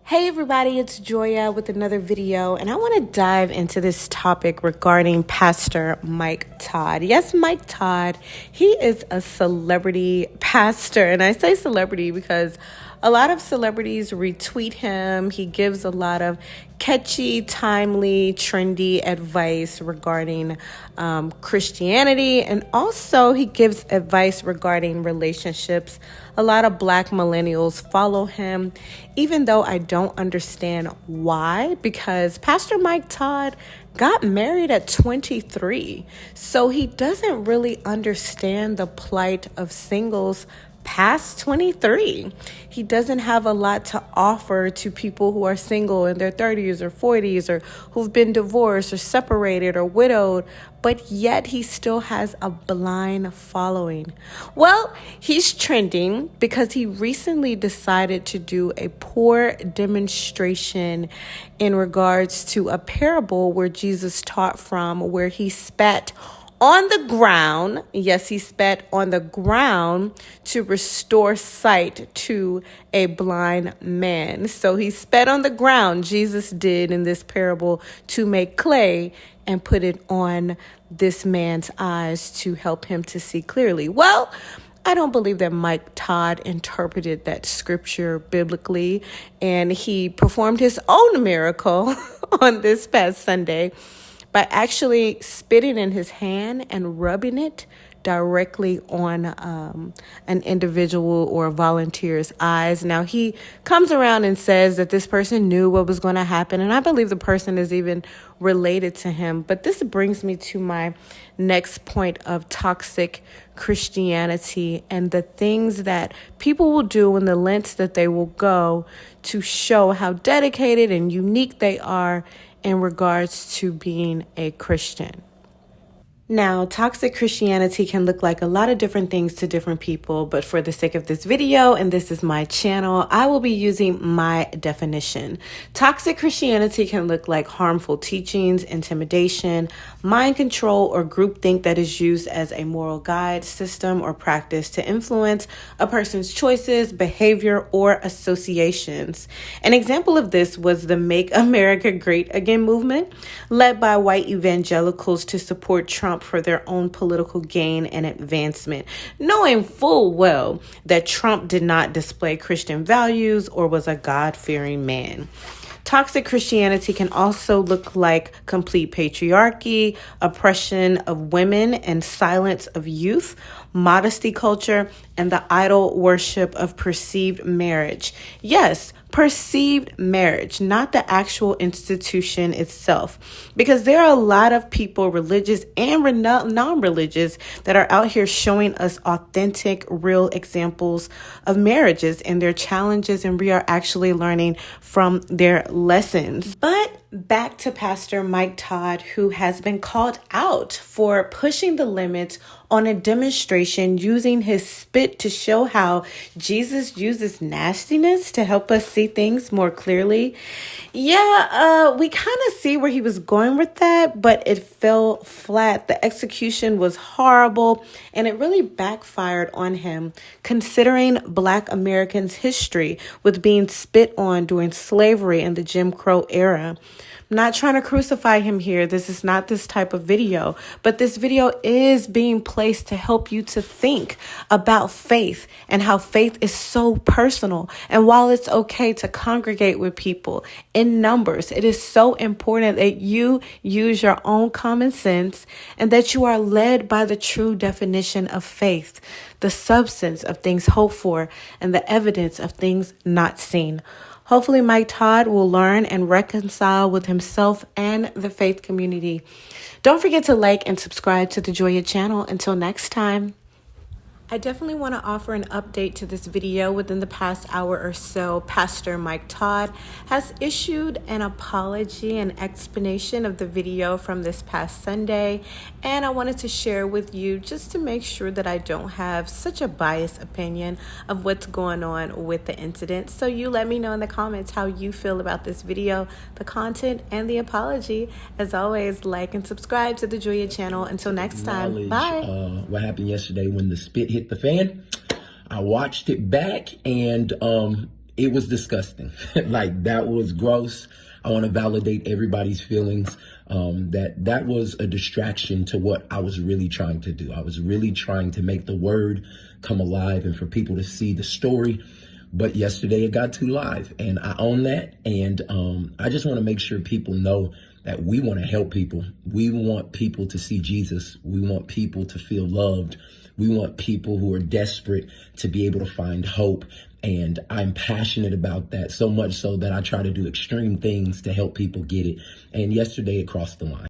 Hey everybody, it's Joya with another video, and I want to dive into this topic regarding Pastor Mike Todd. Yes, Mike Todd, he is a celebrity pastor, and I say celebrity because a lot of celebrities retweet him. He gives a lot of catchy, timely, trendy advice regarding Christianity, and also he gives advice regarding relationships. A lot of Black millennials follow him, even though I don't understand why, because Pastor Mike Todd got married at 23, so he doesn't really understand the plight of singles past 23. He doesn't have a lot to offer to people who are single in their 30s or 40s, or who've been divorced or separated or widowed, but yet he still has a blind following. Well, he's trending because he recently decided to do a poor demonstration in regards to a parable where Jesus taught from, where he spat on the ground. Yes, he spat on the ground to restore sight to a blind man. So he spat on the ground, Jesus did in this parable, to make clay and put it on this man's eyes to help him to see clearly. Well, I don't believe that Mike Todd interpreted that scripture biblically, and he performed his own miracle on this past Sunday by actually spitting in his hand and rubbing it directly on an individual or a volunteer's eyes. Now, he comes around and says that this person knew what was going to happen, and I believe the person is even related to him. But this brings me to my next point of toxic Christianity and the things that people will do and the lengths that they will go to show how dedicated and unique they are in regards to being a Christian. Now, toxic Christianity can look like a lot of different things to different people, but for the sake of this video, and this is my channel, I will be using my definition. Toxic Christianity can look like harmful teachings, intimidation, mind control, or groupthink that is used as a moral guide, system, or practice to influence a person's choices, behavior, or associations. An example of this was the Make America Great Again movement, led by white evangelicals to support Trump for their own political gain and advancement, knowing full well that Trump did not display Christian values or was a God-fearing man. Toxic Christianity can also look like complete patriarchy, oppression of women and silence of youth, modesty culture, and the idol worship of perceived marriage. Yes, perceived marriage, not the actual institution itself. Because there are a lot of people, religious and non-religious, that are out here showing us authentic, real examples of marriages and their challenges, and we are actually learning from their lessons. But back to Pastor Mike Todd, who has been called out for pushing the limits on a demonstration using his spit to show how Jesus uses nastiness to help us see things more clearly. Yeah, we kind of see where he was going with that, but it fell flat. The execution was horrible, and it really backfired on him, considering Black Americans' history with being spit on during slavery and the Jim Crow era. I'm not trying to crucify him here. This is not this type of video, but this video is being placed to help you to think about faith and how faith is so personal. And while it's okay to congregate with people in numbers, it is so important that you use your own common sense and that you are led by the true definition of faith, the substance of things hoped for and the evidence of things not seen. Hopefully, Mike Todd will learn and reconcile with himself and the faith community. Don't forget to like and subscribe to the Joya channel. Until next time. I definitely want to offer an update to this video. Within the past hour or so, Pastor Mike Todd has issued an apology and explanation of the video from this past Sunday, and I wanted to share with you just to make sure that I don't have such a biased opinion of what's going on with the incident. So you let me know in the comments how you feel about this video, the content, and the apology. As always, like and subscribe to the Joya channel. Until next time, bye. What happened yesterday when the spit hit the fan? I watched it back, and it was disgusting. Like, that was gross. I want to validate everybody's feelings. That was a distraction to what I was really trying to do. I was really trying to make the word come alive and for people to see the story. But yesterday it got too live, and I own that. And I just want to make sure people know that we want to help people. We want people to see Jesus. We want people to feel loved. We want people who are desperate to be able to find hope. And I'm passionate about that, so much so that I try to do extreme things to help people get it. And yesterday it crossed the line.